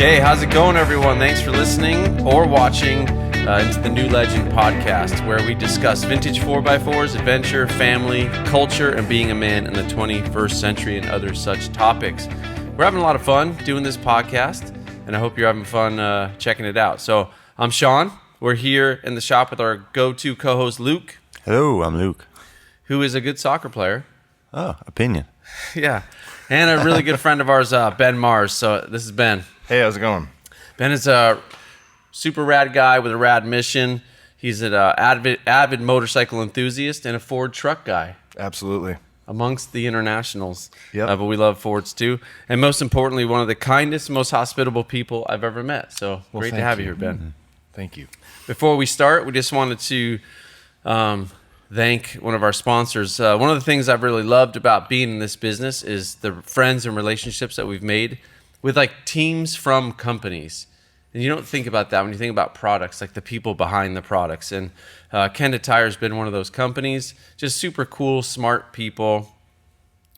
Okay, how's it going, everyone? Thanks for listening or watching into the New Legend podcast, where we discuss vintage 4x4s, adventure, family, culture, and being a man in the 21st century and other such topics. We're having a lot of fun doing this podcast, and I hope you're having fun checking it out. So I'm Sean. We're here in the shop with our go-to co-host, Luke. Hello, I'm Luke. Who is a good soccer player. Oh, opinion. Yeah. And a really good friend of ours, Ben Mars. So this is Ben. Hey, how's it going? Ben is a super rad guy with a rad mission. He's an avid motorcycle enthusiast and a Ford truck guy. Absolutely. Amongst the internationals. Yep. But we love Fords too. And most importantly, one of the kindest, most hospitable people I've ever met. So great to have you here, Ben. Mm-hmm. Thank you. Before we start, we just wanted to thank one of our sponsors. One of the things I've really loved about being in this business is the friends and relationships that we've made with like teams from companies. And you don't think about that when you think about products, like the people behind the products. And Kenda Tire has been one of those companies. Just super cool, smart people.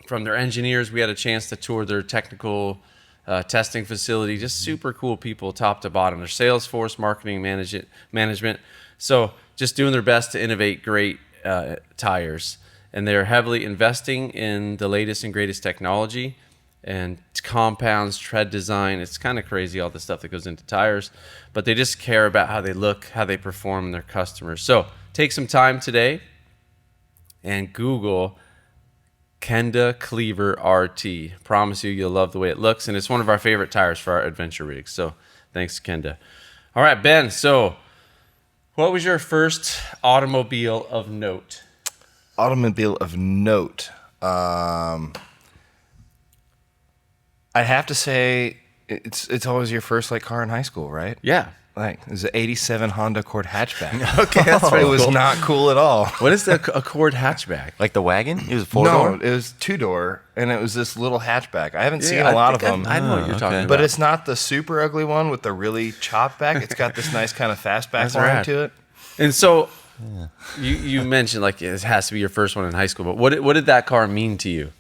From their engineers, we had a chance to tour their technical testing facility. Just super cool people, top to bottom. Their sales force, marketing, management. So just doing their best to innovate great tires. And they're heavily investing in the latest and greatest technology and compounds, tread design. It's kind of crazy, all the stuff that goes into tires, but they just care about how they look, how they perform, and their customers. So take some time today and Google Kenda Cleaver RT. Promise you, you'll love the way it looks, and it's one of our favorite tires for our adventure rigs. So thanks, Kenda. All right, Ben, so what was your first automobile of note? Automobile of note. I have to say, it's always your first like car in high school, right? Yeah. Like it was an '87 Honda Accord hatchback. Okay, that's It was not cool at all. What is the Accord hatchback? Like the wagon? It was a four-door? No, it was two-door, and it was this little hatchback. I haven't seen a lot of them. I know what you're talking about. But it's not the super ugly one with the really chopped back. It's got this nice kind of fastback line to it. And so you mentioned like it has to be your first one in high school, but what did that car mean to you?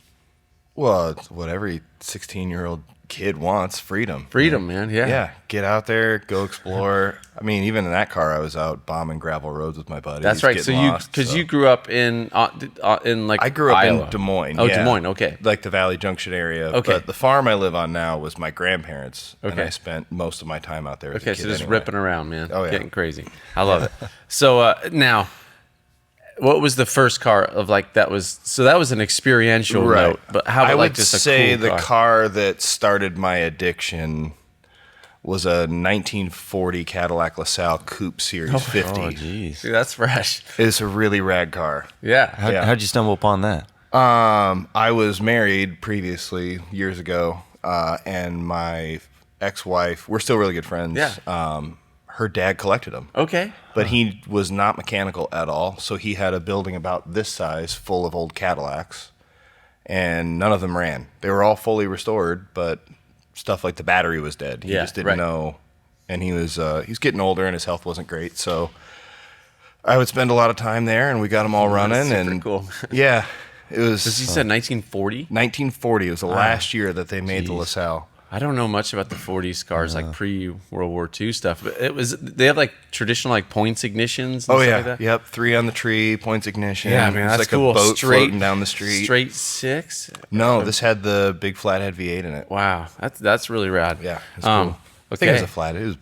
Well, it's what every 16-year-old kid wants, freedom. Freedom, man. Yeah. Yeah, get out there, go explore. I mean, even in that car, I was out bombing gravel roads with my buddies. That's right. So you grew up in like I grew up Iowa. in Des Moines. Oh, yeah. Des Moines. Okay. Like the Valley Junction area. Okay. But the farm I live on now was my grandparents. Okay. And I spent most of my time out there as a Okay. kid So just anyway. ripping around, man. Oh, yeah. Getting crazy. I love it. So now, what was the first car of like that was? So that was an experiential Right. note. But how about I like would just a say cool the car? car that started my addiction was a 1940 Cadillac LaSalle Coupe Series 50. Oh, jeez. Dude, that's fresh. It's a really rad car. Yeah. How'd you stumble upon that? I was married previously years ago, and my ex-wife, we're still really good friends. Yeah. Her dad collected them. Okay. But he was not mechanical at all, so he had a building about this size full of old Cadillacs, and none of them ran. They were all fully restored, but stuff like the battery was dead. He just didn't know, and he was getting older, and his health wasn't great, so I would spend a lot of time there, and we got them all running. Super and cool. Yeah, it was. You said 1940? 1940. It was the last year that they made the LaSalle. I don't know much about the 40s cars, like pre-World War II stuff. But they have like traditional like points ignitions and stuff like that? Yep. 3 on the tree, points ignition. Yeah, man, that's it's like cool. a boat Straight floating down the street. Straight 6? No, this had the big flathead V8 in it. Wow, that's really rad. Yeah, it's cool. I think it was a flat. It was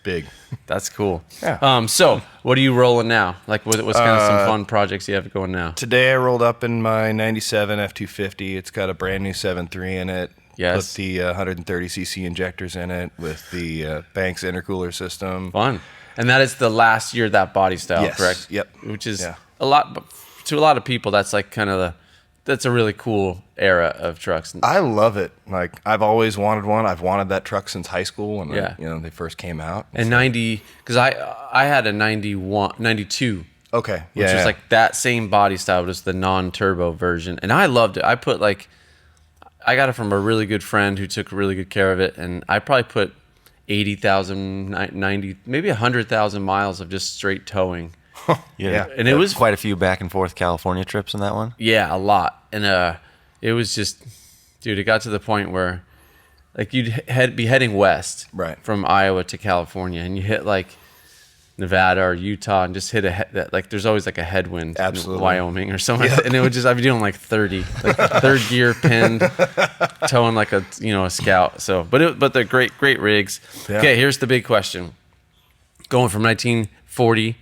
big. That's cool. Yeah. So what are you rolling now? Like what's kind of some fun projects you have going now? Today I rolled up in my 97 F250. It's got a brand new 7.3 in it. Yes. Put the 130cc injectors in it with the Banks intercooler system. Fun. And that is the last year of that body style, Yes. correct? Yep. Which is Yeah. a lot, but to a lot of people, that's like kind of that's a really cool era of trucks. I love it. Like I've always wanted one. I've wanted that truck since high school when they first came out. And 90, because I had a 92. Okay. Which was like that same body style, just the non-turbo version. And I loved it. I got it from a really good friend who took really good care of it. And I probably put 80,000, 90, maybe 100,000 miles of just straight towing. Yeah. And it was quite a few back and forth California trips in that one. Yeah, a lot. And it was just, dude, it got to the point where like you'd be heading west Right. from Iowa to California, and you hit like Nevada or Utah and just hit like there's always like a headwind in Absolutely. Wyoming or something like that. And it would just, I'd be doing like 30, like third gear pinned, towing like a Scout. So, but they're great rigs. Yeah. Okay. Here's the big question. Going from 1940.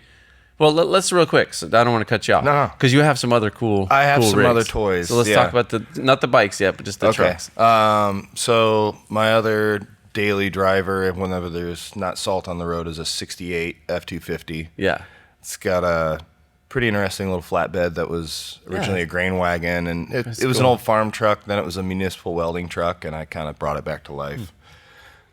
Well, let's real quick. So I don't want to cut you off. No. Cause you have some other I have some rigs. other toys. So let's talk about not the bikes yet, but just the trucks. So my other daily driver, whenever there's not salt on the road, is a 68 F-250. Yeah. It's got a pretty interesting little flatbed that was originally a grain wagon, and it was an cool. old farm truck. Then it was a municipal welding truck, and I kind of brought it back to life.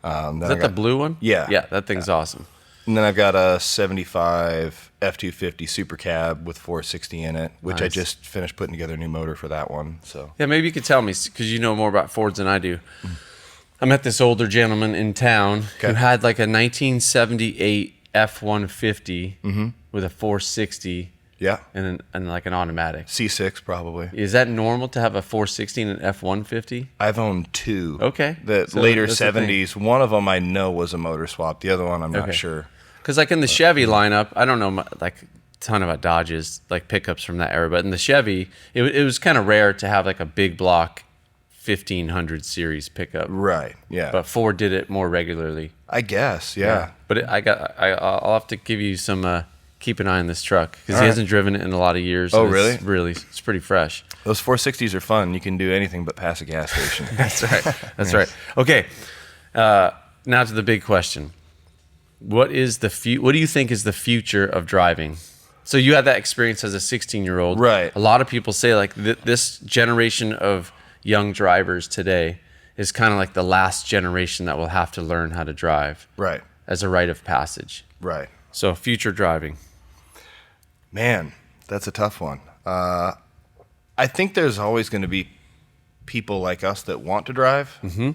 Then Is that the blue one? Yeah. Yeah. That thing's awesome. And then I've got a 75 F-250 Super Cab with 460 in it, which I Nice. just finished putting together a new motor for that one. So Yeah, maybe you could tell me, because you know more about Fords than I do. I met this older gentleman in town who had like a 1978 F-150 with a 460 yeah, and like an automatic. C6 probably. Is that normal to have a 460 and an F-150? I've owned two. Okay. The So later that's the thing. 70s. One of them I know was a motor swap. The other one I'm not Okay. sure. Because like in the Chevy lineup, I don't know like a ton about Dodges, like pickups from that era, but in the Chevy, it was kind of rare to have like a big block 1500 series pickup. Right. Yeah. But Ford did it more regularly. I guess. Yeah. But I'll have to give you some keep an eye on this truck because All he right. hasn't driven it in a lot of years. Oh, and it's really? It's pretty fresh. Those 460s are fun. You can do anything but pass a gas station. That's right. That's right. Okay. Now to the big question. What do you think is the future of driving? So you had that experience as a 16-year-old. Right. A lot of people say like this generation of young drivers today is kind of like the last generation that will have to learn how to drive Right. as a rite of passage. Right. So future driving. Man, that's a tough one. I think there's always going to be people like us that want to drive. Mm-hmm.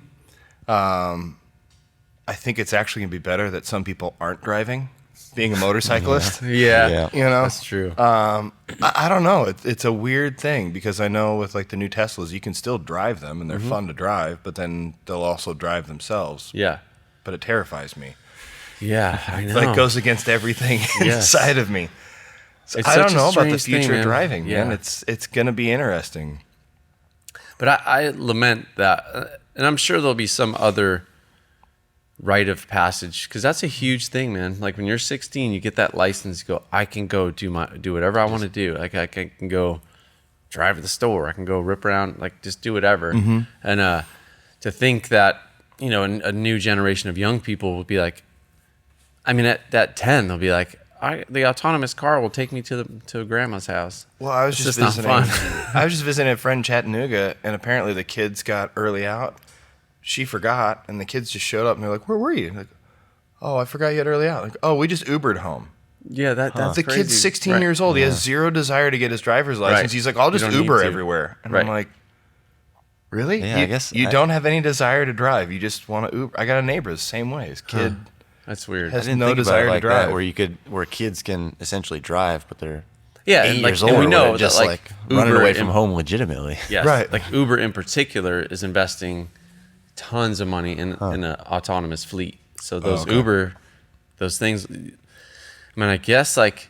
I think it's actually going to be better that some people aren't driving, being a motorcyclist. Yeah. You know? That's true. I don't know. It's a weird thing because I know with like the new Teslas, you can still drive them and they're fun to drive, but then they'll also drive themselves. Yeah. But it terrifies me. Yeah, I know. It like goes against everything Yes. inside of me. So It's I such don't a know about the strange thing, future of man. driving, Yeah. man. It's going to be interesting. But I lament that, and I'm sure there'll be some other rite of passage because that's a huge thing, man. Like when you're 16, you get that license. You go, I can go do whatever I want to do. Like I can go drive to the store. I can go rip around. Like just do whatever. Mm-hmm. And to think that a new generation of young people will be like, I mean, at 10, they'll be like, the autonomous car will take me to grandma's house. Well, I was It's just not visiting. fun. I was just visiting a friend in Chattanooga, and apparently the kids got early out. She forgot, and the kids just showed up, and they're like, "Where were you?" Like, "Oh, I forgot you had early out." Like, "Oh, we just Ubered home." Yeah, that's The crazy. kid's 16 Right. years old. He has zero desire to get his driver's license. Right. He's like, "I'll You just don't need Uber to. everywhere," and Right. I'm like, "Really? Yeah, you, I guess you I- don't have any desire to drive. You just want to Uber." I got a neighbor the same way. His kid. That's weird. Has I didn't no think about desire it to like drive. that, where kids can essentially drive, but they're Yeah, 8 and like years and old, we or know whatever, that just like running Uber away in- from home legitimately. Yes, Right. Like Uber in particular is investing tons of money in an autonomous fleet. So those okay. Uber, those things. I mean, I guess like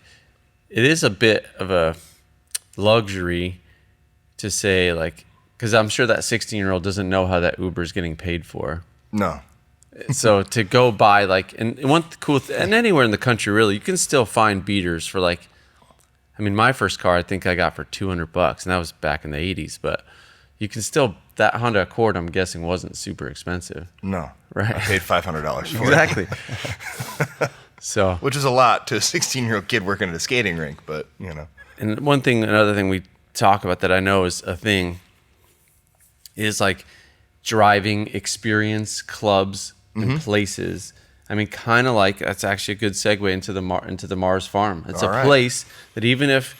it is a bit of a luxury to say like because I'm sure that 16-year-old doesn't know how that Uber is getting paid for. No. So to go buy like and one cool and anywhere in the country really you can still find beaters for like I mean my first car I think I got for $200 and that was back in the 80s but you can still that Honda Accord I'm guessing wasn't super expensive. No. Right. I paid $500 for it. Exactly. So Which is a lot to a 16-year-old kid working at a skating rink, but, you know. and another thing we talk about that I know is a thing is like driving experience clubs and places. I mean, kind of like that's actually a good segue into the Mars Farm. It's All a right. place that even if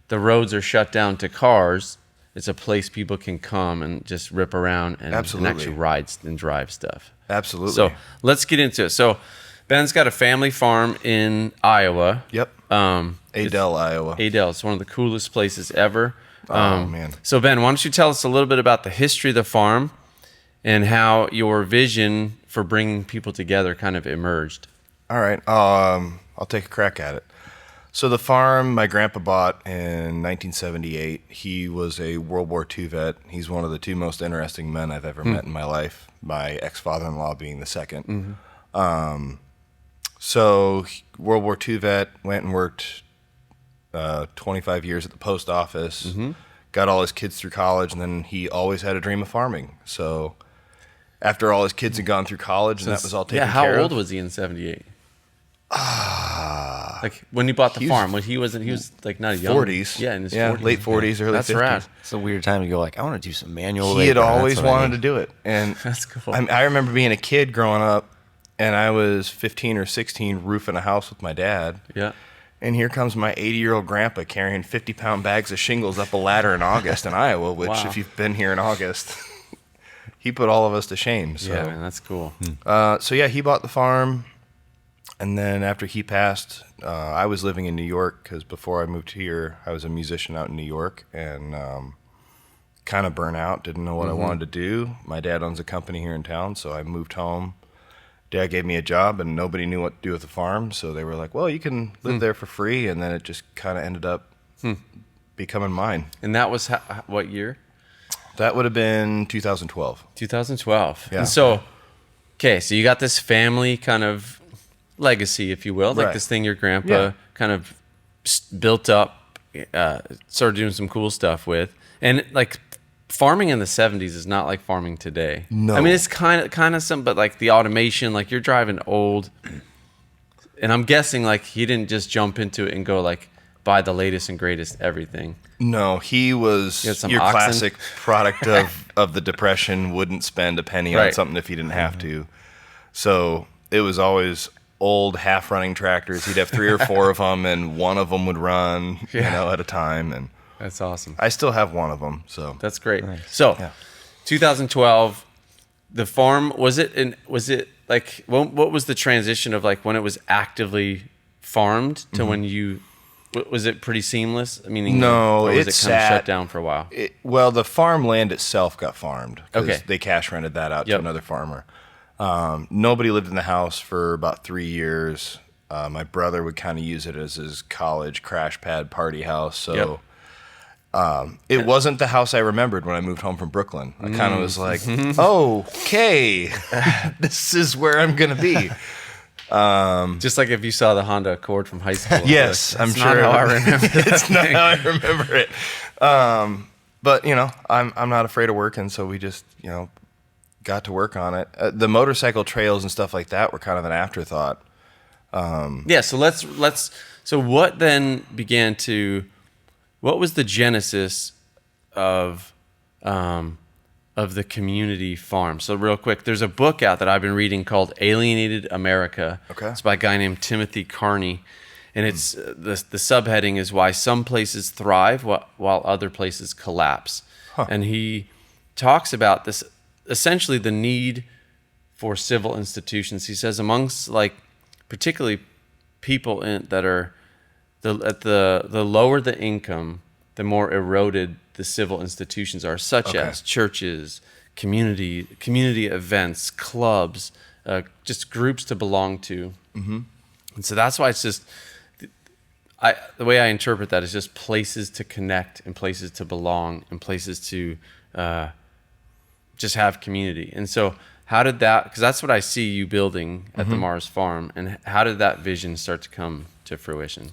the roads are shut down to cars, it's a place people can come and just rip around and Absolutely. actually ride and drive stuff. Absolutely. So let's get into it. So Ben's got a family farm in Iowa. Yep. It's Adel, Iowa. Adel. It's one of the coolest places ever. Oh, man. So Ben, why don't you tell us a little bit about the history of the farm and how your vision for bringing people together kind of emerged. All right. I'll take a crack at it. So the farm my grandpa bought in 1978, he was a World War II vet. He's one of the two most interesting men I've ever met in my life, my ex-father-in-law being the second. So World War II vet, went and worked 25 years at the post office, got all his kids through college, and then he always had a dream of farming. So after all his kids had gone through college and that was all taken care of. How old was he in 78? Like when you bought the farm, when he was like not a young 40s. Yeah, in his 40s. Late 40s, early 50s. That's rad. It's a weird time to go like, I want to do some manual He had labor. always That's what I wanted need. to do it. And That's cool. I remember being a kid growing up, and I was 15 or 16 roofing a house with my dad. Yeah. And here comes my 80-year-old grandpa carrying 50-pound bags of shingles up a ladder in August in Iowa, which, Wow. if you've been here in August, he put all of us to shame. So, Yeah, man, that's cool. he bought the farm. And then after he passed, I was living in New York because before I moved here, I was a musician out in New York and kind of burnt out, didn't know what I wanted to do. My dad owns a company here in town, so I moved home. Dad gave me a job, and nobody knew what to do with the farm, so they were like, well, you can live there for free, and then it just kind of ended up becoming mine. And that was what year? That would have been 2012. 2012. Yeah. And so, okay, so you got this family kind of legacy, if you will, like Right. this thing your grandpa Yeah. kind of built up, started doing some cool stuff with. And like farming in the 70s is not like farming today. No. I mean, it's kind of some, but like the automation, like you're driving old. And I'm guessing like he didn't just jump into it and go like buy the latest and greatest everything. No, he was You had some your oxen? classic product of the Depression, wouldn't spend a penny on Right. something if he didn't have to. So it was always old half-running tractors. He'd have 3 or 4 of them, and one of them would run, at a time. And That's awesome. I still have one of them. So That's great. So, 2012, the farm, was it like, what was the transition of like when it was actively farmed to when you, was it pretty seamless? Meaning, No, or was it it kind of sat- shut down for a while? well, the farmland itself got farmed because Okay. they cash rented that out Yep. to another farmer. Nobody lived in the house for about 3 years. My brother would kind of use it as his college crash pad party house. So it wasn't the house I remembered when I moved home from Brooklyn. I kind of was like, okay, this is where I'm going to be. Just like if you saw the Honda Accord from high school. Yes, That's I'm not sure. how I remember that It's not thing. how I remember it. But I'm not afraid of working, so we just got to work on it. The motorcycle trails and stuff like that were kind of an afterthought. Yeah, so so what then began to, what was the genesis of the community farm? So real quick, there's a book out that I've been reading called Alienated America. Okay. It's by a guy named Timothy Carney. And it's the subheading is Why Some Places Thrive While Other Places Collapse. And he talks about this, essentially the need for civil institutions. He says amongst like particularly people that are the lower the income, the more eroded the civil institutions are, such as churches, community events, clubs, just groups to belong to. Mm-hmm. And so that's why it's just, the way I interpret that is just places to connect and places to belong and places to just have community. And so how did that, because that's what I see you building at the Mars Farm, and how did that vision start to come to fruition?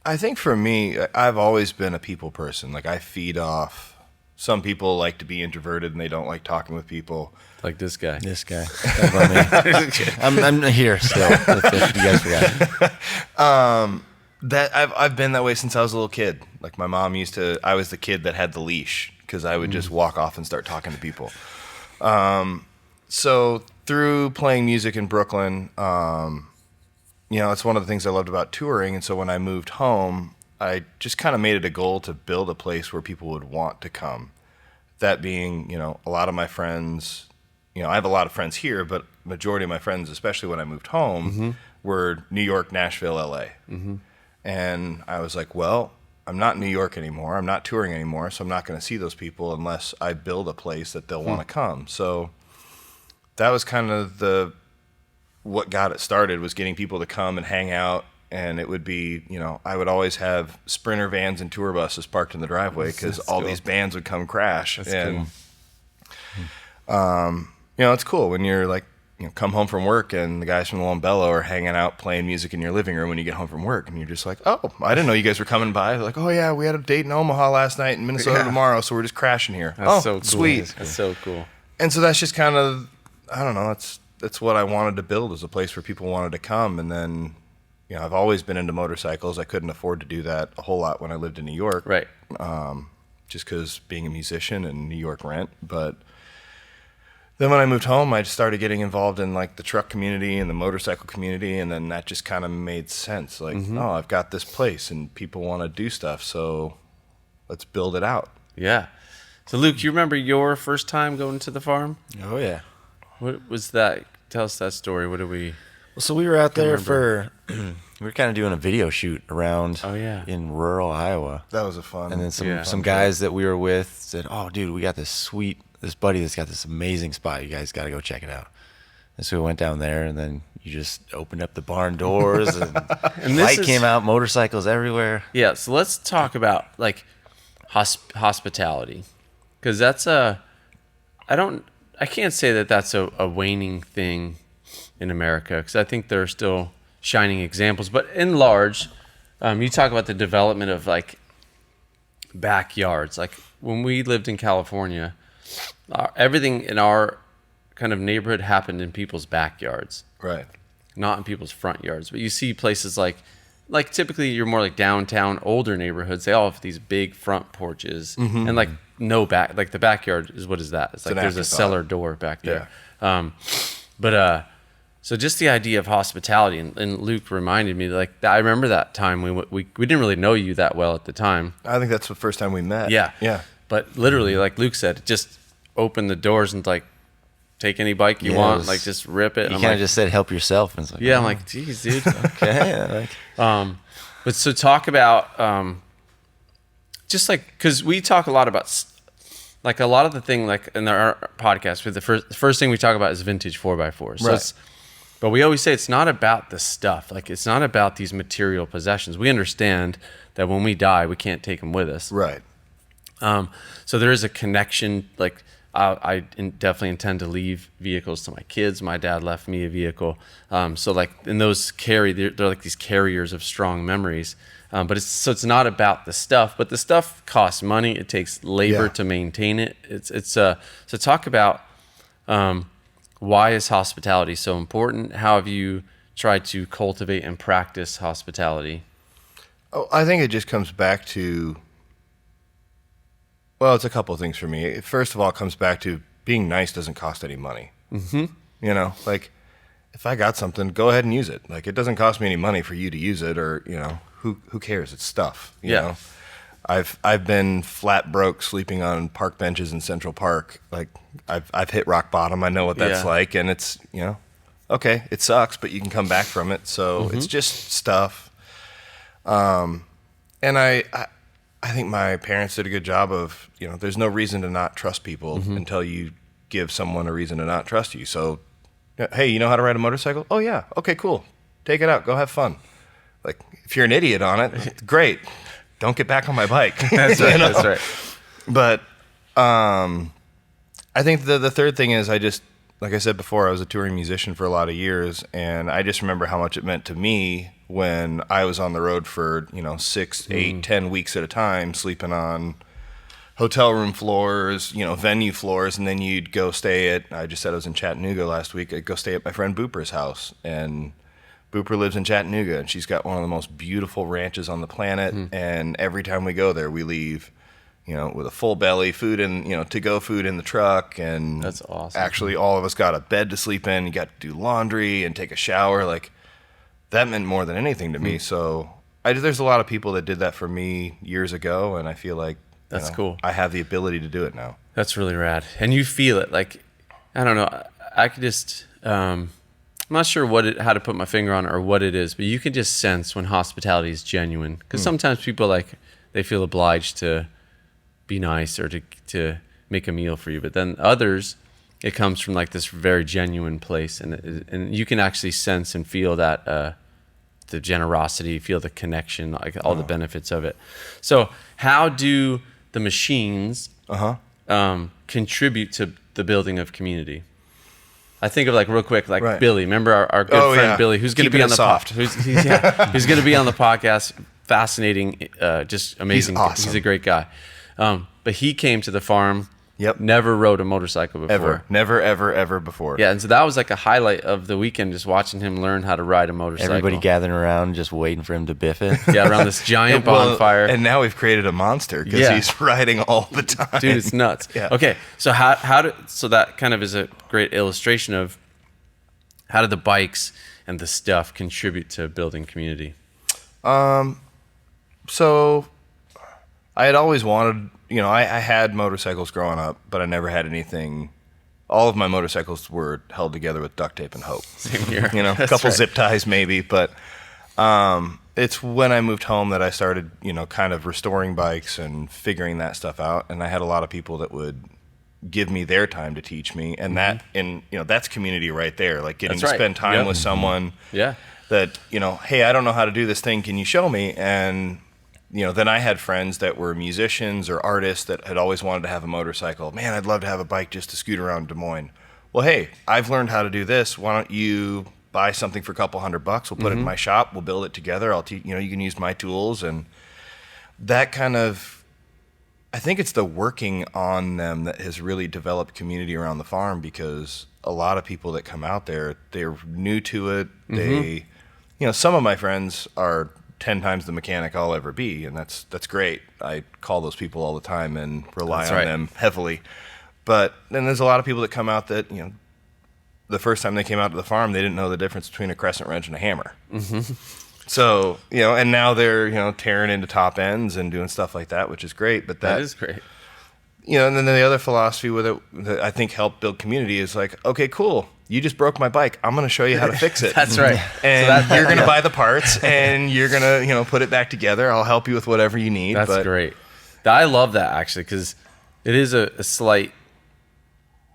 I think for me, I've always been a people person. Like I feed off. Some people like to be introverted and they don't like talking with people. Like this guy. This guy. That's what I mean. I'm here still. If you guys forgot. That I've been that way since I was a little kid. Like my mom I was the kid that had the leash because I would just walk off and start talking to people. So through playing music in Brooklyn, it's one of the things I loved about touring. And so when I moved home, I just kind of made it a goal to build a place where people would want to come. That being, a lot of my friends, I have a lot of friends here, but majority of my friends, especially when I moved home, were New York, Nashville, LA. Mm-hmm. And I was like, well, I'm not in New York anymore. I'm not touring anymore. So I'm not going to see those people unless I build a place that they'll want to come. So that was kind of what got it started, was getting people to come and hang out. And it would be, I would always have Sprinter vans and tour buses parked in the driveway because all these bands would come crash. That's and, cool. It's cool when you're like, come home from work and the guys from the Lombello are hanging out playing music in your living room when you get home from work. And you're just like, oh, I didn't know you guys were coming by. They're like, oh, yeah, we had a date in Omaha last night and Minnesota tomorrow, so we're just crashing here. That's so cool. Sweet. That's so cool. And so that's just kind of, I don't know, that's what I wanted to build, as a place where people wanted to come. And then, I've always been into motorcycles. I couldn't afford to do that a whole lot when I lived in New York. Right. Just because being a musician and New York rent. But then when I moved home, I just started getting involved in like the truck community and the motorcycle community. And then that just kind of made sense. Like, oh, I've got this place and people want to do stuff. So let's build it out. Yeah. So Luke, you remember your first time going to the farm? Oh, yeah. What was that? Tell us that story. What do we... Well, so we were out there we were kind of doing a video shoot around in rural Iowa. That was a fun. And then some guys that we were with said, "Oh, dude, we got this buddy that's got this amazing spot. You guys got to go check it out." And so we went down there, and then you just opened up the barn doors, and, light came out, motorcycles everywhere. Yeah, so let's talk about like hospitality, because that's I can't say that that's a waning thing in America, because I think there are still shining examples. But in large, you talk about the development of like backyards. Like when we lived in California, everything in our kind of neighborhood happened in people's backyards, Right. not in people's front yards. But you see places like typically you're more like downtown older neighborhoods. They all have these big front porches and like no back. Like the backyard is, what is that? It's like there's a cellar door back there. Yeah. So just the idea of hospitality, and Luke reminded me, like, I remember that time we didn't really know you that well at the time. I think that's the first time we met. Yeah. Yeah. But literally, like Luke said, just open the doors and like take any bike you want, like just rip it. You kind of just said help yourself. And it's like, yeah, I'm like, geez, dude. okay. But so talk about just like, because we talk a lot about like a lot of the thing, like in our podcast, with the first thing we talk about is vintage 4x4. So right. But we always say it's not about the stuff. Like it's not about these material possessions. We understand that when we die, we can't take them with us. Right. So there is a connection. Like I definitely intend to leave vehicles to my kids. My dad left me a vehicle. So like, and those they're like these carriers of strong memories. But it's not about the stuff, but the stuff costs money. It takes labor to maintain it. So talk about, why is hospitality so important? How have you tried to cultivate and practice hospitality? Oh, I think it just comes back to, well, it's a couple of things for me. First of all, it comes back to being nice doesn't cost any money. Mm-hmm. Like if I got something, go ahead and use it. Like it doesn't cost me any money for you to use it, or, who cares? It's stuff, you know? I've been flat broke sleeping on park benches in Central Park. Like I've hit rock bottom. I know what that's like, and it's okay. It sucks, but you can come back from it. So it's just stuff. And I think my parents did a good job of there's no reason to not trust people until you give someone a reason to not trust you. So hey, you know how to ride a motorcycle? Oh yeah, okay, cool. Take it out. Go have fun. Like if you're an idiot on it, great. Don't get back on my bike. That's right. That's right. But I think the third thing is like I said before, I was a touring musician for a lot of years, and I just remember how much it meant to me when I was on the road for 6, 8, 10 weeks at a time, sleeping on hotel room floors, venue floors, and then you'd go stay at. I just said I was in Chattanooga last week. I'd go stay at my friend Booper's house, and Booper lives in Chattanooga, and she's got one of the most beautiful ranches on the planet. And every time we go there, we leave, with a full belly, food and to-go food in the truck. And that's awesome. Actually, all of us got a bed to sleep in. You got to do laundry and take a shower. Like that meant more than anything to me. So there's a lot of people that did that for me years ago, and I feel like that's cool. I have the ability to do it now. That's really rad, and you feel it. Like I don't know, I could just. I'm not sure how to put my finger on it or what it is, but you can just sense when hospitality is genuine. Because sometimes people they feel obliged to be nice or to make a meal for you, but then others it comes from like this very genuine place, and you can actually sense and feel that the generosity, feel the connection, like all the benefits of it. So how do the machines contribute to the building of community? I think of like real quick, like Right. Billy. Remember our good friend Billy, who's going to Keeping be it on the soft. who's going to be on the podcast. Fascinating, just amazing. He's awesome. He's a great guy. But he came to the farm. Yep. Never rode a motorcycle before. Ever. Never, ever, ever before. Yeah, and so that was like a highlight of the weekend, just watching him learn how to ride a motorcycle. Everybody gathering around, just waiting for him to biff it. Yeah, around this giant Well, bonfire. and now we've created a monster because Yeah. he's riding all the time. Dude, it's nuts. Yeah. Okay, so so that kind of is a great illustration of how do the bikes and the stuff contribute to building community? So I had always wanted, I had motorcycles growing up, but I never had anything. All of my motorcycles were held together with duct tape and hope. Same here. A That's couple right. zip ties maybe, but it's when I moved home that I started, kind of restoring bikes and figuring that stuff out. And I had a lot of people that would give me their time to teach me, and that's community right there. Like getting That's to right. spend time Yep. with someone Yeah. that, hey, I don't know how to do this thing. Can you show me? And then I had friends that were musicians or artists that had always wanted to have a motorcycle. Man, I'd love to have a bike just to scoot around Des Moines. Well, hey, I've learned how to do this. Why don't you buy something for a couple $100? We'll put it in my shop. We'll build it together. I'll teach. You can use my tools, and that kind of. I think it's the working on them that has really developed community around the farm, because a lot of people that come out there, they're new to it. They, some of my friends are 10 times the mechanic I'll ever be, and that's great. I call those people all the time and rely That's on right. them heavily. But then there's a lot of people that come out that, the first time they came out to the farm, they didn't know the difference between a crescent wrench and a hammer. So, and now they're, tearing into top ends and doing stuff like that, which is great. But That is great. and then the other philosophy with it that I think helped build community is like, okay, cool. You just broke my bike. I'm going to show you how to fix it. That's right. And you're going to buy the parts, and you're going to, put it back together. I'll help you with whatever you need. That's great. I love that, actually, because it is a slight,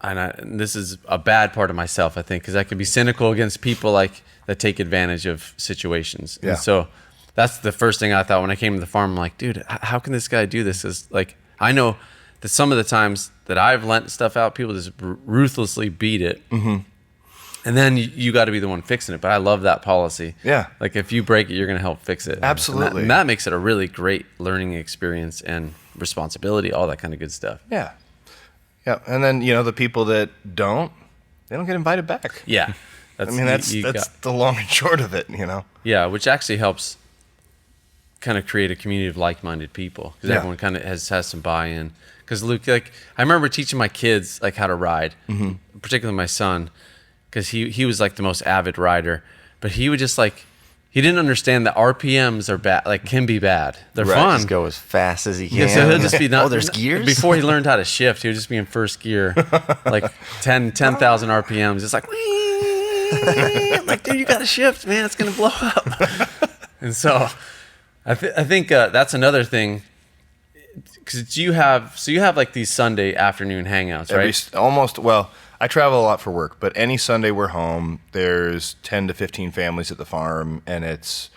and this is a bad part of myself, I think, because I can be cynical against people like that take advantage of situations. Yeah. And so that's the first thing I thought when I came to the farm. I'm like, dude, how can this guy do this? Is like, I know that some of the times that I've lent stuff out, people just ruthlessly beat it. And then you got to be the one fixing it. But I love that policy. Yeah. Like if you break it, you're going to help fix it. Absolutely. And that makes it a really great learning experience and responsibility, all that kind of good stuff. Yeah. Yeah. And then, the people that don't, they don't get invited back. Yeah. That's the long and short of it, Yeah, which actually helps kind of create a community of like-minded people, because Yeah. everyone kind of has some buy-in. Because Luke, like, I remember teaching my kids like how to ride, particularly my son, because he was like the most avid rider, but he would just like, he didn't understand that RPMs are bad, like can be bad. They're Right, fun. just go as fast as he can. Yeah, so he'll just be Oh, there's gears? Before he learned how to shift, he would just be in first gear, like 10,000 RPMs. It's like, I'm like, dude, you got to shift, man. It's going to blow up. And so I think that's another thing. Because you have like these Sunday afternoon hangouts, right? I travel a lot for work, but any Sunday we're home, there's 10 to 15 families at the farm, and it's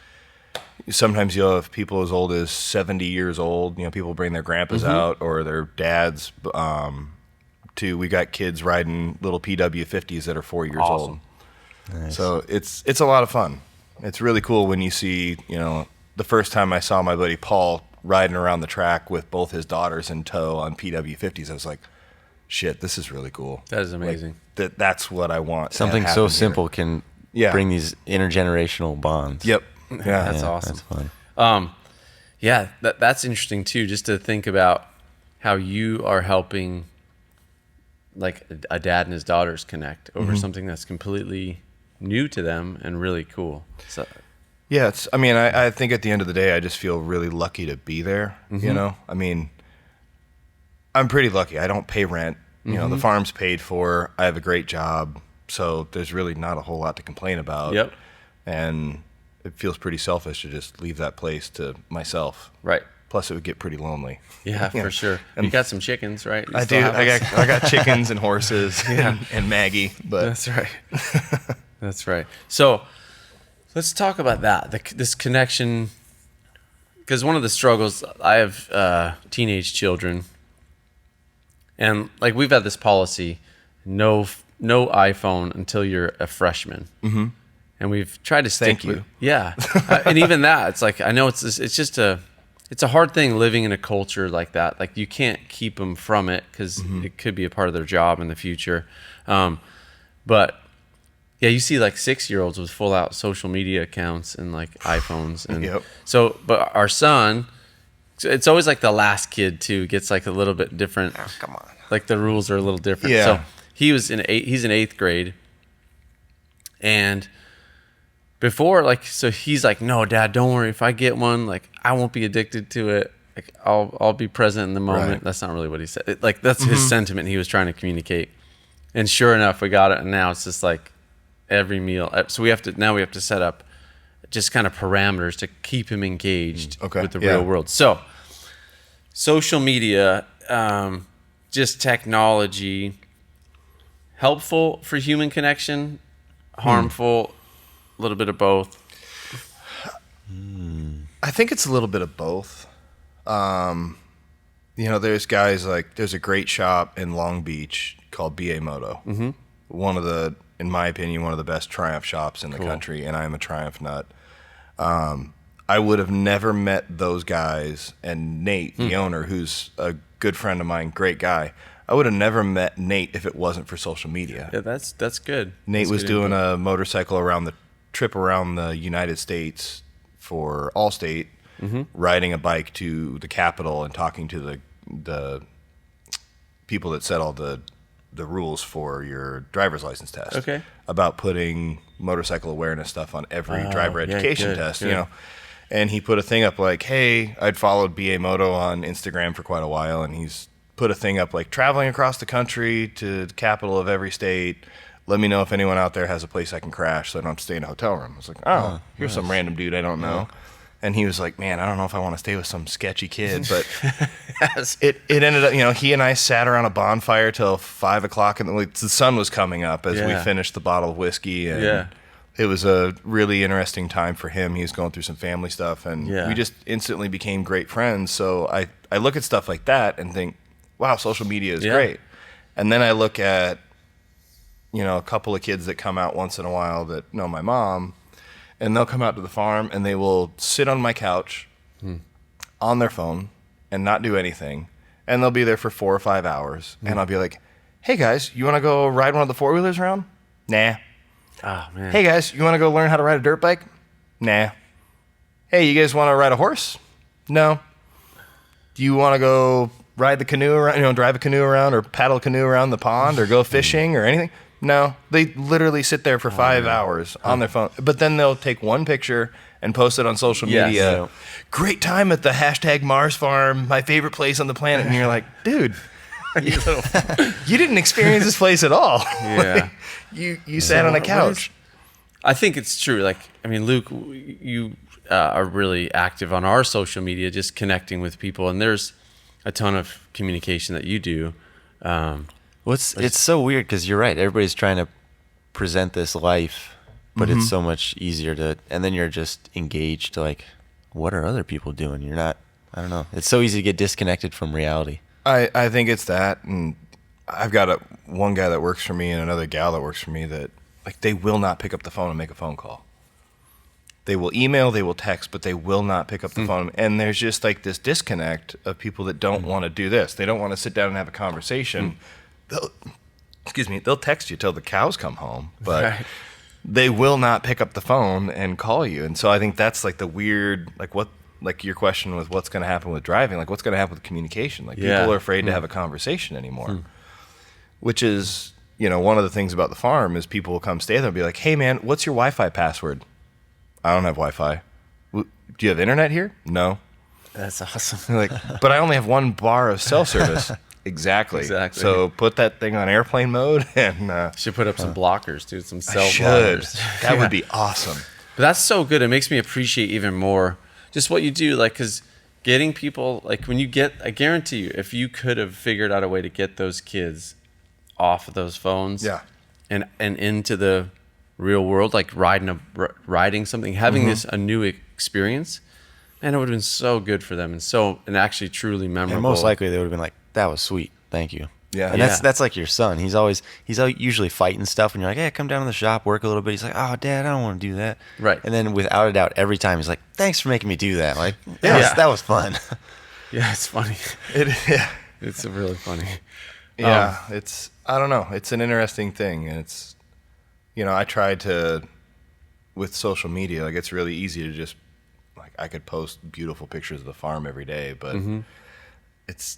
sometimes you'll have people as old as 70 years old. People bring their grandpas out or their dads. We got kids riding little PW50s that are 4 years old. Nice. So it's a lot of fun. It's really cool when you see, the first time I saw my buddy Paul riding around the track with both his daughters in tow on PW50s, I was like, shit, this is really cool. That is amazing. Like, that's what I want. Something so simple can bring these intergenerational bonds. Yep. Yeah. That's awesome. That's fun. Yeah, that's interesting too, just to think about how you are helping like a dad and his daughters connect over something that's completely new to them and really cool. So Yeah, I think at the end of the day, I just feel really lucky to be there. I'm pretty lucky. I don't pay rent. The farm's paid for. I have a great job. So there's really not a whole lot to complain about. Yep. And it feels pretty selfish to just leave that place to myself. Right. Plus, it would get pretty lonely. Yeah, for sure. And you got some chickens, right? You I still do. have us? I got chickens and horses and Maggie. But That's right. That's right. So let's talk about that. This connection, because one of the struggles, I have teenage children, and like we've had this policy, no iPhone until you're a freshman. Mm-hmm. And we've tried to stick with, yeah. And even that, it's like, I know it's just it's a hard thing living in a culture like that. Like you can't keep them from it because it could be a part of their job in the future. But yeah, you see like 6-year-olds with full out social media accounts and like iPhones. And so, but our son, it's always like the last kid too, gets like a little bit different. Oh, come on. Like the rules are a little different. Yeah. So he's in 8th grade. And before, like, so he's like, no, Dad, don't worry. If I get one, like, I won't be addicted to it. Like, I'll be present in the moment. Right. That's not really what he said. Like, that's his sentiment he was trying to communicate. And sure enough, we got it. And now it's just like every meal. So we have to set up just kind of parameters to keep him engaged with the real world. So social media, just technology, helpful for human connection, harmful, a little bit of both. I think it's a little bit of both. There's guys like, there's a great shop in Long Beach called BA Moto. Mm-hmm. In my opinion, one of the best Triumph shops in the country, and I am a Triumph nut. I would have never met those guys, and Nate, the owner, who's a good friend of mine, great guy. I would have never met Nate if it wasn't for social media. Yeah, that's good. Nate was doing a motorcycle trip around the United States for Allstate, riding a bike to the Capitol and talking to the people that set all the rules for your driver's license test. About putting motorcycle awareness stuff on every driver education test, And he put a thing up like, hey, I'd followed BA Moto on Instagram for quite a while, and he's put a thing up like, traveling across the country to the capital of every state. Let me know if anyone out there has a place I can crash so I don't have to stay in a hotel room. I was like, here's some random dude I don't know. And he was like, man, I don't know if I want to stay with some sketchy kid. But it ended up, he and I sat around a bonfire till 5 o'clock, and the sun was coming up as we finished the bottle of whiskey. And it was a really interesting time for him. He was going through some family stuff, and we just instantly became great friends. So I look at stuff like that and think, wow, social media is great. And then I look at, a couple of kids that come out once in a while that know my mom, and they'll come out to the farm and they will sit on my couch on their phone and not do anything. And they'll be there for 4 or 5 hours. And I'll be like, hey guys, you want to go ride one of the 4-wheelers around? Nah. Oh, man. Hey guys, you want to go learn how to ride a dirt bike? Nah. Hey, you guys want to ride a horse? No. Do you want to go ride the canoe around, drive a canoe around or paddle a canoe around the pond or go fishing or anything? No. They literally sit there for 5 hours on their phone. But then they'll take one picture and post it on social media. Great time at the hashtag Mars Farm, my favorite place on the planet. And you're like, dude, you didn't experience this place at all. Yeah. You sat on a couch. I think it's true. Like, I mean, Luke, you are really active on our social media, just connecting with people. And there's a ton of communication that you do. It's so weird because you're right. Everybody's trying to present this life, but it's so much easier and then you're just engaged to like, what are other people doing? You're not, I don't know. It's so easy to get disconnected from reality. I think it's that. And I've got one guy that works for me and another gal that works for me that like, they will not pick up the phone and make a phone call. They will email, they will text, but they will not pick up the phone. And there's just like this disconnect of people that don't want to do this. They don't want to sit down and have a conversation. They'll text you till the cows come home, but they will not pick up the phone and call you. And so I think that's like the weird, like your question with what's going to happen with driving, like what's going to happen with communication. Like people are afraid to have a conversation anymore, which is, one of the things about the farm is people will come stay there and be like, hey man, what's your Wi-Fi password? I don't have Wi-Fi. Do you have internet here? No. That's awesome. Like, but I only have 1 bar of cell service. Exactly. So put that thing on airplane mode and should put up some blockers, dude. Some cell blockers. blockers. That would be awesome. But that's so good. It makes me appreciate even more just what you do. Like, because getting people, like when you get, I guarantee you, if you could have figured out a way to get those kids off of those phones, and into the real world, like riding something, having a new experience, man, it would have been so good for them, and actually truly memorable. And most likely they would have been like, "That was sweet, thank you." Yeah. And that's like your son. He's usually fighting stuff, and you're like, "Hey, come down to the shop, work a little bit." He's like, "Oh, Dad, I don't want to do that." Right. And then without a doubt, every time he's like, "Thanks for making me do that." Like, that was fun. Yeah, it's funny. It's really funny. Yeah, I don't know. It's an interesting thing, and it's, I tried to, with social media, like it's really easy to just, like I could post beautiful pictures of the farm every day, but it's,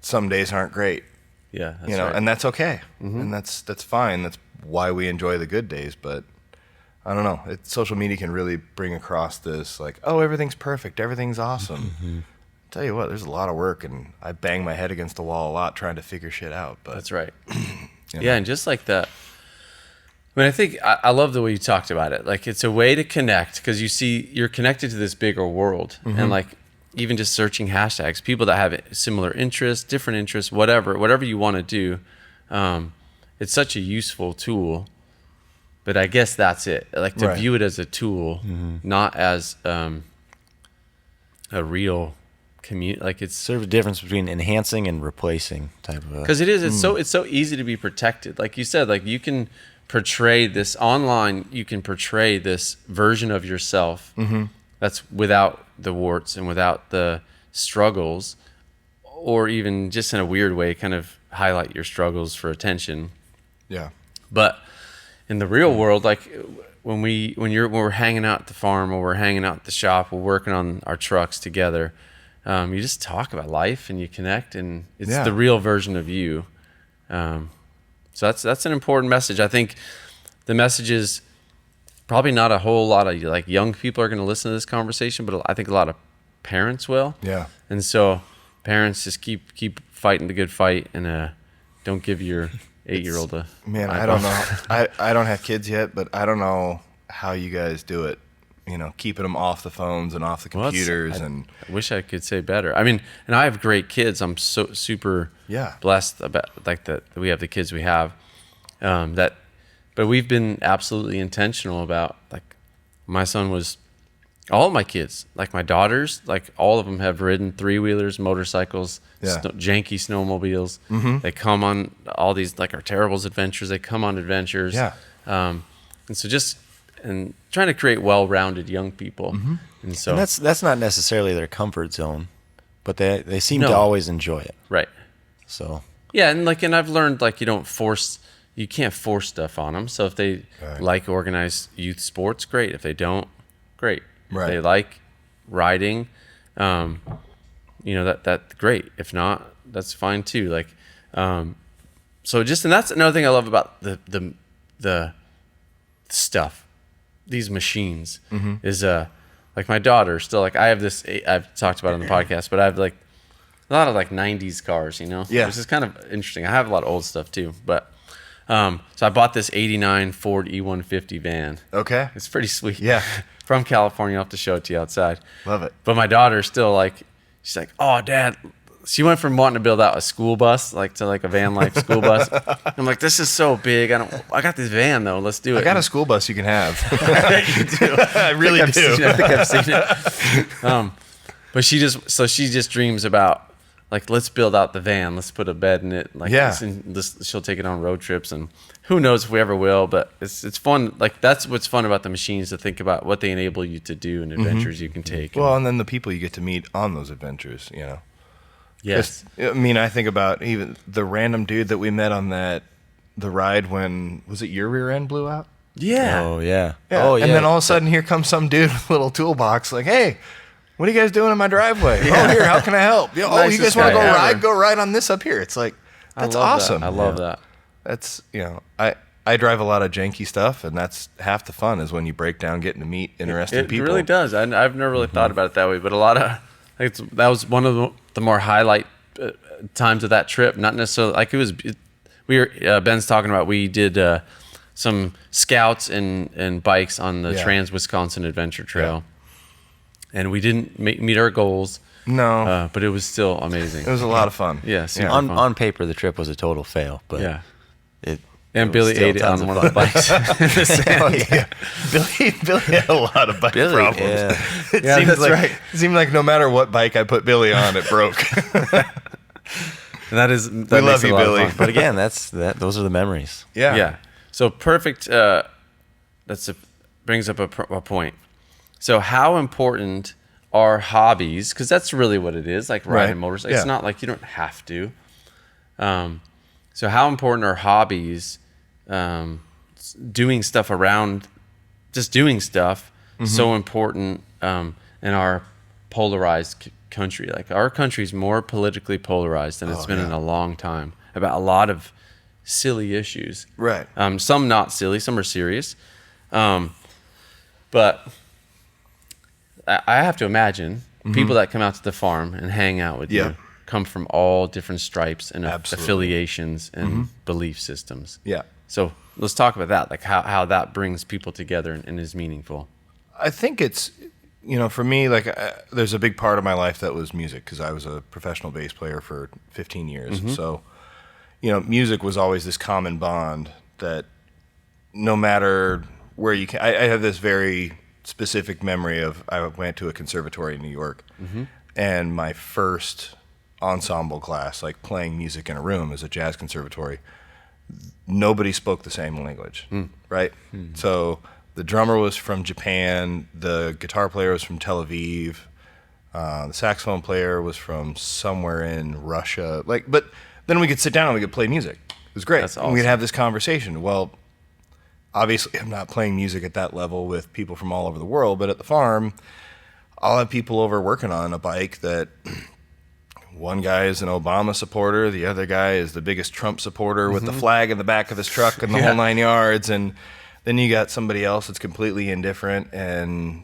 some days aren't great. Yeah, that's right. And that's okay, and that's fine. That's why we enjoy the good days. But I don't know. Social media can really bring across this, like, oh, everything's perfect, everything's awesome. Tell you what, there's a lot of work, and I bang my head against the wall a lot trying to figure shit out. But that's right. Yeah, and just like that. I mean, I think I love the way you talked about it. Like, it's a way to connect, because you're connected to this bigger world, and like even just searching hashtags, people that have similar interests, different interests, whatever you want to do. It's such a useful tool, but I guess that's it. Like to view it as a tool, not as a real community. Like it's sort of a difference between enhancing and replacing type of. Because it's so easy to be protected. Like you said, like you can portray this online. You can portray this version of yourself that's without the warts and without the struggles, or even just in a weird way, kind of highlight your struggles for attention. Yeah. But in the real world, like when we're hanging out at the farm, or we're hanging out at the shop, we're working on our trucks together. You just talk about life and you connect, and it's the real version of you. So that's an important message. I think the message is probably not a whole lot of like young people are going to listen to this conversation, but I think a lot of parents will. Yeah. And so parents just keep fighting the good fight, and don't give your 8-year-old a man. iPhone. I don't know. I don't have kids yet, but I don't know how you guys do it. Keeping them off the phones and off the computers. I wish I could say better. I mean, and I have great kids. I'm so super blessed about like that we have the kids we have. But we've been absolutely intentional about, like, my son was, all of my kids, like my daughters, like all of them have ridden 3-wheelers, motorcycles, janky snowmobiles. They come on all these, like, our Terribles adventures. They come on adventures. Yeah. And so and trying to create well-rounded young people. And so And that's not necessarily their comfort zone, but they seem to always enjoy it. Right. So yeah, and I've learned, like, you can't force stuff on them. So if they like organized youth sports, great. If they don't, great. If they like riding, that's great. If not, that's fine too. Like, so and that's another thing I love about the stuff. These machines is like my daughter still, like, I have this, I've talked about it on the podcast, but I have like a lot of like 90s cars, which is kind of interesting. I have a lot of old stuff too, but so I bought this 89 Ford E150 van. Okay. It's pretty sweet. Yeah. From California. I'll have to show it to you outside. Love it. But my daughter's still like, she's like, oh, Dad. She went from wanting to build out a school bus, like, to like a van life school bus. I'm like, this is so big. I got this van though. Let's do it. I got a school bus you can have. You do. I really do. I think I've seen it. But she just dreams about, like, let's build out the van. Let's put a bed in it. Like, she'll take it on road trips, and who knows if we ever will. But it's fun. Like, that's what's fun about the machines, to think about what they enable you to do and adventures you can take. Well, and then the people you get to meet on those adventures, Yes. I mean, I think about even the random dude that we met on the ride when, was it your rear end blew out? Yeah. Oh yeah. Yeah. Oh yeah. And then all of a sudden, here comes some dude with a little toolbox, like, hey, what are you guys doing in my driveway? Oh, here, how can I help? Oh, you guys want to go ride? Go ride on this up here. It's like, that's awesome. I love that. That's, I drive a lot of janky stuff, and that's half the fun, is when you break down getting to meet interesting people. It really does. I've never really thought about it that way, but a lot of, like, that was one of the more highlight times of that trip. Not necessarily, like, Ben's talking about, we did some scouts and bikes on the Trans Wisconsin Adventure Trail. And we didn't meet our goals, No. but it was still amazing. It was a lot of fun. Yeah, super on fun. on paper, the trip was a total fail, but Yeah. it And it was Billy still ate it tons on of one of the fun. bikes. Oh, yeah. Billy had a lot of bike problems. Yeah. It Yeah, seemed that's like, right. It seemed like no matter what bike I put Billy on, it broke. And that We makes love it you, a lot of Billy. fun. But again, those are the memories. Yeah. So perfect. Brings up a point. So how important are hobbies? Because that's really what it is, like riding Right. motorcycles. Yeah. It's not like you don't have to. So how important are hobbies? Doing stuff around, just doing stuff, so important in our polarized country. Like our country's more politically polarized than it's been in a long time about a lot of silly issues. Right. Some not silly, some are serious. But I have to imagine people that come out to the farm and hang out with Yeah. you come from all different stripes and Absolutely. affiliations and belief systems. Yeah. So let's talk about that, like how that brings people together and is meaningful. I think it's, for me, like there's a big part of my life that was music because I was a professional bass player for 15 years. So, music was always this common bond that no matter where you can, I have this very specific memory of I went to a conservatory in New York and my first ensemble class, like playing music in a room as a jazz conservatory, nobody spoke the same language, right? So the drummer was from Japan, the guitar player was from Tel Aviv, the saxophone player was from somewhere in Russia. But then we could sit down and we could play music. It was great. That's And we'd awesome. have this conversation. Well, obviously I'm not playing music at that level with people from all over the world, but at the farm, I'll have people over working on a bike that one guy is an Obama supporter, the other guy is the biggest Trump supporter with the flag in the back of his truck and the whole 9 yards, and then you got somebody else that's completely indifferent, and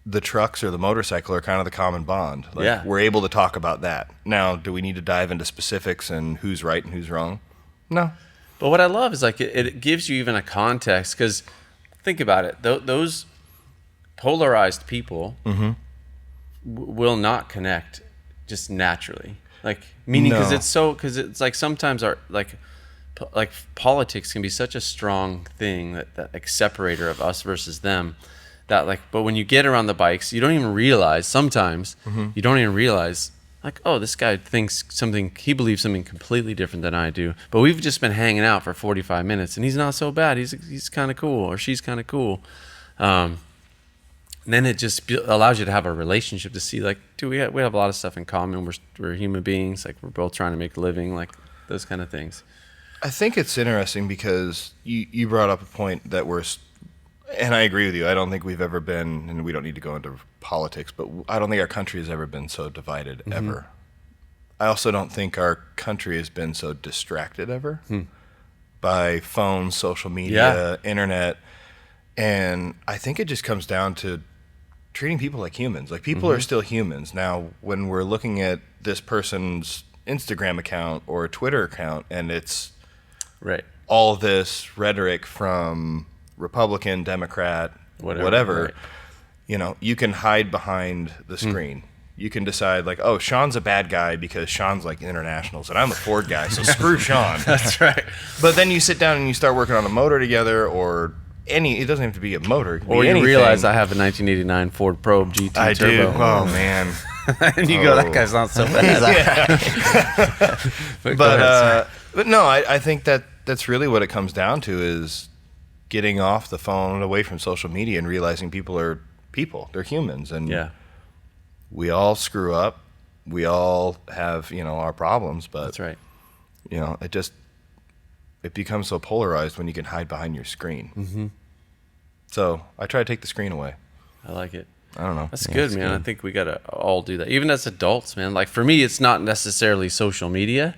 the trucks or the motorcycle are kind of the common bond. Like, Yeah. we're able to talk about that. Now, do we need to dive into specifics and who's right and who's wrong? No. But what I love is like it gives you even a context, because think about it. Those polarized people will not connect just naturally. Like meaning because No. it's like sometimes like politics can be such a strong thing that like separator of us versus them. That like, but when you get around the bikes, you don't even realize sometimes you don't even realize like, oh, this guy he believes something completely different than I do. But we've just been hanging out for 45 minutes and he's not so bad. He's kind of cool, or she's kind of cool. And then it just allows you to have a relationship to see like, dude, we have a lot of stuff in common. We're human beings. Like we're both trying to make a living, like those kind of things. I think it's interesting because you brought up a point that and I agree with you. I don't think we've ever been, and we don't need to go into politics, but I don't think our country has ever been so divided ever. I also don't think our country has been so distracted ever by phones, social media, internet. And I think it just comes down to treating people like humans. Like people are still humans. Now, when we're looking at this person's Instagram account or Twitter account and it's Right. all this rhetoric from Republican, Democrat, whatever, right. You can hide behind the screen. You can decide like, oh, Sean's a bad guy because Sean's like internationals and I'm a Ford guy, so screw Sean. That's right. But then you sit down and you start working on a motor together or it doesn't have to be a motor. It can Or be you anything. realize I have a 1989 Ford Probe GT I Turbo. do. Oh, man. And you go, that guy's not so bad. But no, I think that's really what it comes down to is getting off the phone, away from social media, and realizing people are people. They're humans, and Yeah. we all screw up. We all have our problems, but That's right. It becomes so polarized when you can hide behind your screen. So I try to take the screen away. I like it. I don't know. That's good, man. I think we got to all do that. Even as adults, man. Like for me, it's not necessarily social media.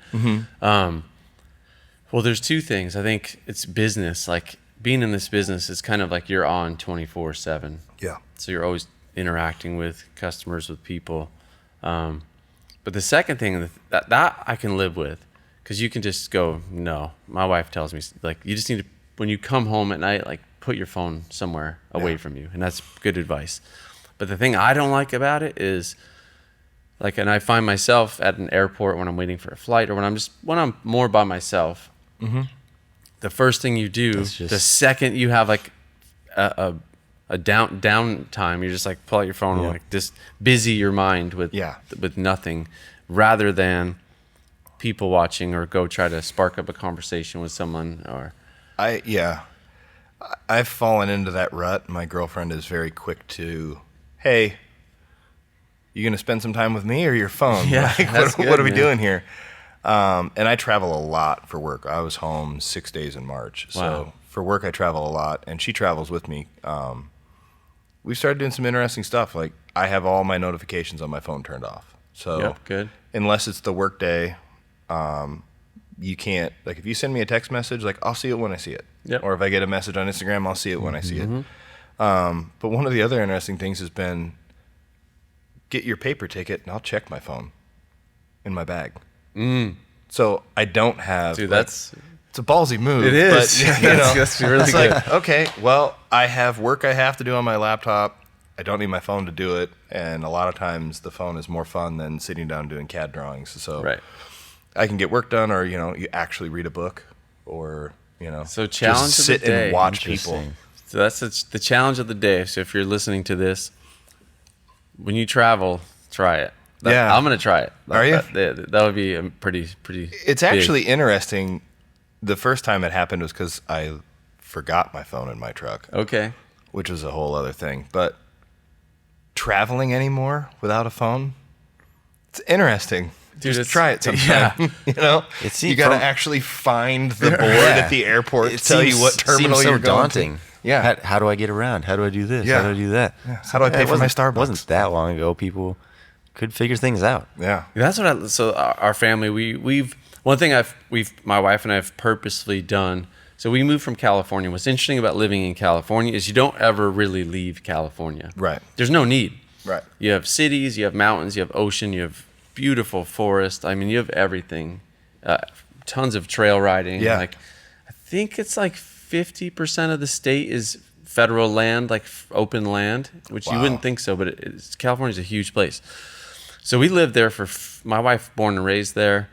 Well, there's two things. I think it's business. Like being in this business is kind of like you're on 24/7. Yeah. So you're always interacting with customers, with people. But the second thing that I can live with, because you can just go, no. My wife tells me, like, you just need to, when you come home at night, like, put your phone somewhere away from you. And that's good advice. But the thing I don't like about it is Like, and I find myself at an airport when I'm waiting for a flight, or when I'm more by myself. Mm-hmm. The first thing you do, the second you have like a down time, you're just like pull out your phone and like just busy your mind with nothing, rather than people watching, or go try to spark up a conversation with someone. Or I've fallen into that rut. My girlfriend is very quick to, hey, you gonna spend some time with me or your phone? Yeah, like, what are we doing here? And I travel a lot for work. I was home 6 days in March. Wow. So for work, I travel a lot, and she travels with me. We started doing some interesting stuff. Like, I have all my notifications on my phone turned off. So good. Unless it's the work day, you can't, like, if you send me a text message, like, I'll see it when I see it. Yep. Or if I get a message on Instagram, I'll see it when I see it. But one of the other interesting things has been, get your paper ticket and I'll check my phone in my bag. So I don't have. Dude, it's a ballsy move. It is. But, That's really it's good. like, okay, well, I have work I have to do on my laptop. I don't need my phone to do it. And a lot of times the phone is more fun than sitting down doing CAD drawings. So I can get work done, or, you actually read a book, or, So challenge just of the sit day. and watch people. So that's the challenge of the day. So if you're listening to this, when you travel, try it. I'm gonna try it. Are you? That would be pretty. It's big. actually interesting. The first time it happened was because I forgot my phone in my truck. Okay. Which was a whole other thing. But traveling anymore without a phone, it's interesting. Dude, just try it sometime. Yeah. You got to actually find the board at the airport to tell you what terminal seems so you're going daunting. to. Yeah. How do I get around? How do I do this? Yeah. How do I do that? Yeah. How do I pay for my Starbucks? It wasn't that long ago. People could figure things out. Yeah. That's what so our family, we've one thing my wife and I have purposely done. So we moved from California. What's interesting about living in California is you don't ever really leave California. Right. There's no need. Right. You have cities, you have mountains, you have ocean, you have beautiful forest. I mean, you have everything. Tons of trail riding. Yeah. Like, I think it's like 50% of the state is federal land, like open land, which you wouldn't think so, but California's a huge place. So we lived there my wife, born and raised there.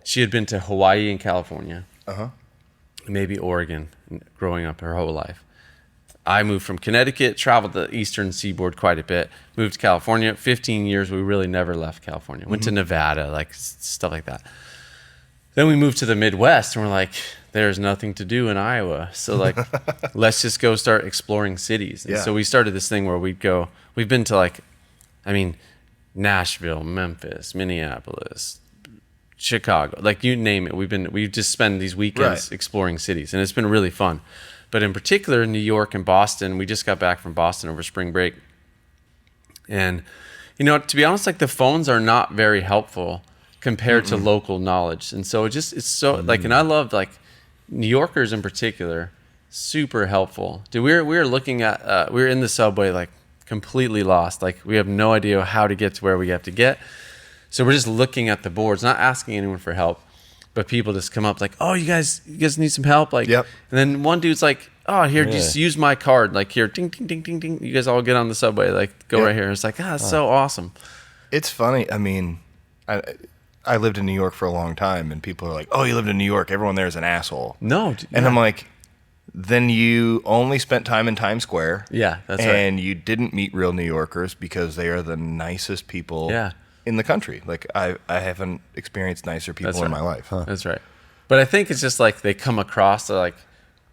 She had been to Hawaii and California, maybe Oregon, growing up her whole life. I moved from Connecticut, traveled the eastern seaboard quite a bit, moved to California. 15 years, we really never left California. Went to Nevada, like stuff like that. Then we moved to the Midwest, and we're like, there's nothing to do in Iowa. So, like, let's just go start exploring cities. And so we started this thing where we've been to, Nashville, Memphis, Minneapolis, Chicago, like you name it. We've just spent these weekends exploring cities, and it's been really fun. But in particular, New York and Boston, we just got back from Boston over spring break. And, to be honest, like, the phones are not very helpful compared to local knowledge. And so it's so and I love, like, New Yorkers in particular, super helpful. Dude, we were looking at, we were in the subway, like, completely lost. Like, we have no idea how to get to where we have to get. So we're just looking at the boards, not asking anyone for help, but people just come up like, oh, you guys need some help? Like, and then one dude's like, oh, here, just use my card. Like, here, ding, ding, ding, ding, ding. You guys all get on the subway. Like, go right here. And it's like, it's so awesome. It's funny. I mean, I lived in New York for a long time, and people are like, oh, you lived in New York. Everyone there is an asshole. No. And I'm like, then you only spent time in Times Square. Yeah, that's right. And you didn't meet real New Yorkers because they are the nicest people in the country. Like, I haven't experienced nicer people in my life. That's right. But I think it's just like they come across, they're like,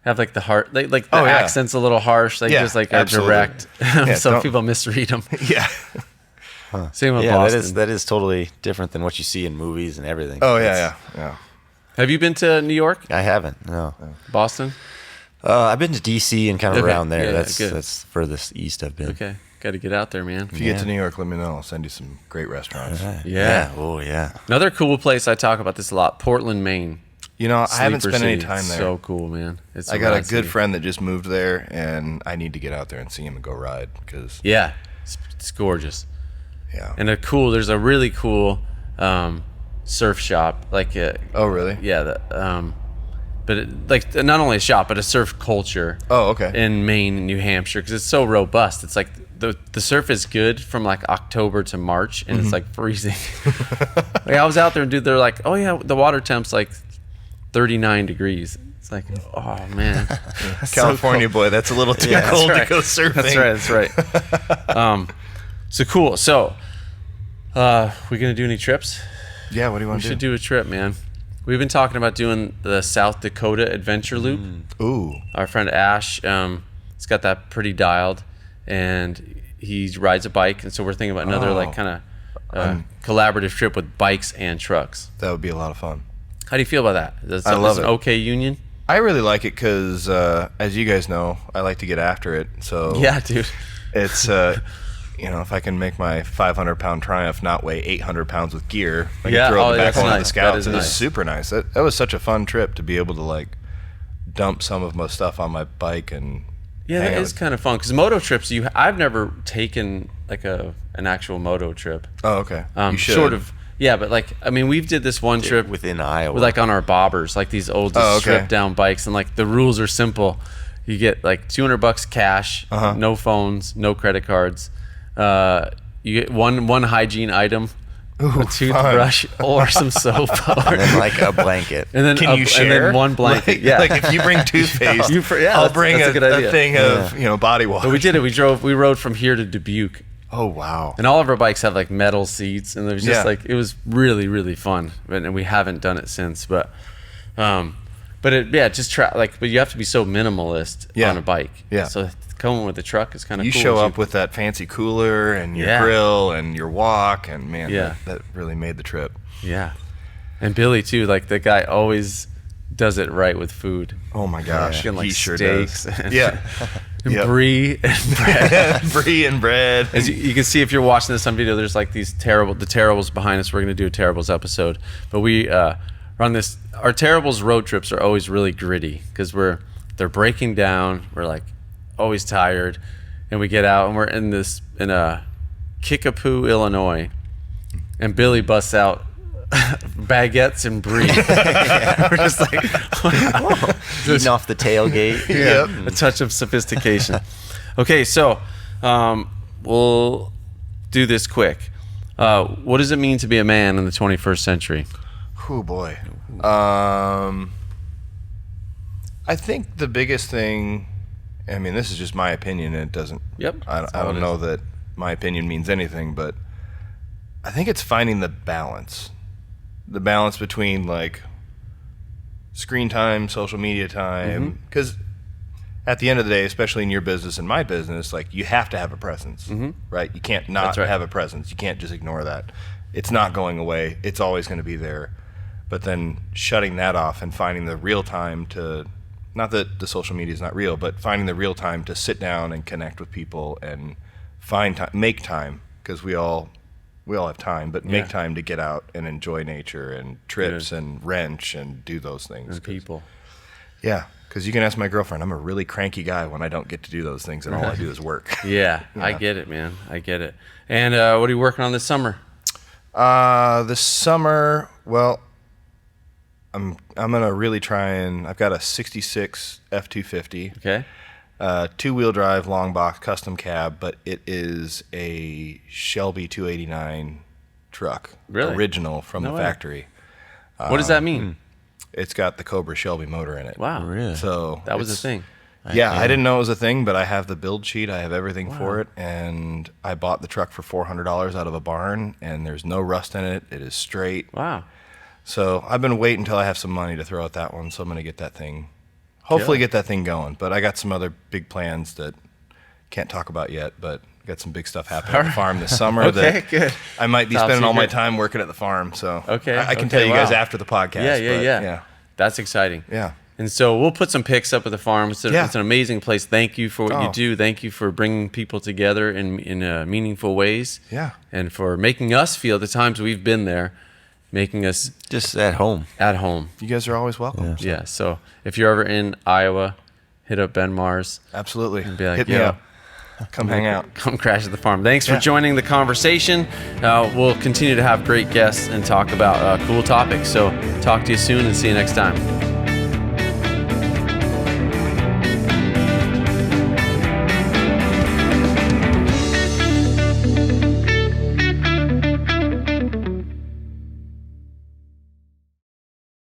have like the heart, the accent's a little harsh. Like, just like are direct. Some people misread them. Yeah. Same with Boston. That is totally different than what you see in movies and everything. Oh, yeah. Have you been to New York? I haven't, no. Boston? I've been to D.C. and kind of around there. Yeah, that's furthest east I've been. Okay. Got to get out there, man. If you get to New York, let me know. I'll send you some great restaurants. Yeah. Oh, yeah. Another cool place, I talk about this a lot, Portland, Maine. I haven't Sleeper spent any city. time there. So cool, man. I got a good friend that just moved there, and I need to get out there and see him and go ride. Yeah. It's gorgeous. Yeah. And there's a really cool surf shop. Like, oh, really? Yeah. But not only a shop, but a surf culture. Oh, okay. In Maine and New Hampshire, because it's so robust. It's like the surf is good from like October to March, and Mm-hmm. it's like freezing. Like, I was out there, and dude, they're like, oh yeah, the water temp's like 39 degrees. It's like, oh man, California boy, that's a little too Yeah, cold right. to go surfing. That's right. So cool. So, we gonna do any trips? Yeah, what do you We want to should do? do a trip, man. We've been talking about doing the South Dakota Adventure Loop. Ooh. Our friend Ash, he's got that pretty dialed, and he rides a bike, and so we're thinking about another like kind of collaborative trip with bikes and trucks. That would be a lot of fun. How do you feel about that? I love an it. okay union? I really like it because, as you guys know, I like to get after it. So Yeah, dude. it's, if I can make my 500-pound Triumph not weigh 800 pounds with gear, I Yeah, can throw it in the that's back of one of the nice. Scouts. That is It was nice. super nice. That was such a fun trip to be able to like dump some of my stuff on my bike and Yeah, hang that out is with- kind of fun because moto trips. I've never taken like an actual moto trip. Oh, okay. You should. Sort of. Yeah, but like I mean, we've did this one trip within Iowa. with like on our bobbers, like these old Oh, okay. stripped down bikes, and like the rules are simple. You get like $200 cash, no phones, no credit cards. You get one hygiene item, a toothbrush or some soap, and then like a blanket. and then Can you share? and then one blanket. Like, yeah, like if you bring toothpaste, I'll bring that's a, a good idea. thing of body wash. But we did it. We rode from here to Dubuque. Oh wow. And all of our bikes have like metal seats, and it was just Yeah. like it was really really fun. And we haven't done it since, but just try like. But you have to be so minimalist Yeah. on a bike. Yeah. So coming with the truck is kind of You cool. show up with that fancy cooler and your Yeah. grill and your walk, and man, Yeah. that really made the trip. yeah, and Billy too. Like the guy always does it right with food. Oh my gosh, Getting, like he sure steaks does. and- Yeah, And Yep. brie and bread. brie and bread. As you can see if you're watching this on video, there's like the terribles behind us. We're gonna do a terribles episode, but we run this. Our terribles road trips are always really gritty because they're breaking down. We're like always tired, and we get out and we're in Kickapoo, Illinois, and Billy busts out baguettes and brie. We're just like Eating off the tailgate. Yep. a touch of sophistication. Okay, so we'll do this quick. What does it mean to be a man in the 21st century? Oh boy. I think the biggest thing. I mean, this is just my opinion. And it doesn't. Yep, I that's how don't it know is. that my opinion means anything, but I think it's finding the balance. The balance between like screen time, social media time, Mm-hmm. because at the end of the day, especially in your business and my business, like you have to have a presence, right? You can't not That's right. have a presence. You can't just ignore that. It's not going away. It's always going to be there. But then shutting that off and finding the real time to, not that the social media is not real, but finding the real time to sit down and connect with people and find time, make time, because we all have time, but make Yeah. time to get out and enjoy nature and trips Good. and wrench and do those things. And people. Yeah, because you can ask my girlfriend. I'm a really cranky guy when I don't get to do those things, and all I do is work. Yeah, I get it, man. I get it. And what are you working on this summer? This summer, well, I'm gonna really try and I've got a '66 F250, Okay. 2-wheel drive, long box, custom cab, but it is a Shelby 289 truck, Really? original from No the way. factory. What does that mean? It's got the Cobra Shelby motor in it. Wow. Really? So That was a it's- thing. Yeah, I didn't know it was a thing, but I have the build sheet. I have everything for it, and I bought the truck for $400 out of a barn, and there's no rust in it. It is straight. Wow. So I've been waiting until I have some money to throw at that one. So I'm going to get that thing, hopefully get that thing going. But I got some other big plans that can't talk about yet, but got some big stuff happening at the farm this summer. Okay, that good. I might be Top spending all my secret. time working at the farm. So Okay, I can okay, tell you guys wow. after the podcast. Yeah. but That's exciting. Yeah. And so we'll put some pics up at the farm. It's Yeah. an amazing place. Thank you for what you Oh. do. Thank you for bringing people together in meaningful ways. Yeah. And for making us feel the times we've been there, making us Just at home. at home. You guys are always welcome. Yeah. So if you're ever in Iowa, hit up Ben Mars. Absolutely. be like, Hit me yo. up. Come hang out. Come crash at the farm. Thanks for Yeah. joining the conversation. We'll continue to have great guests and talk about cool topics. So talk to you soon and see you next time.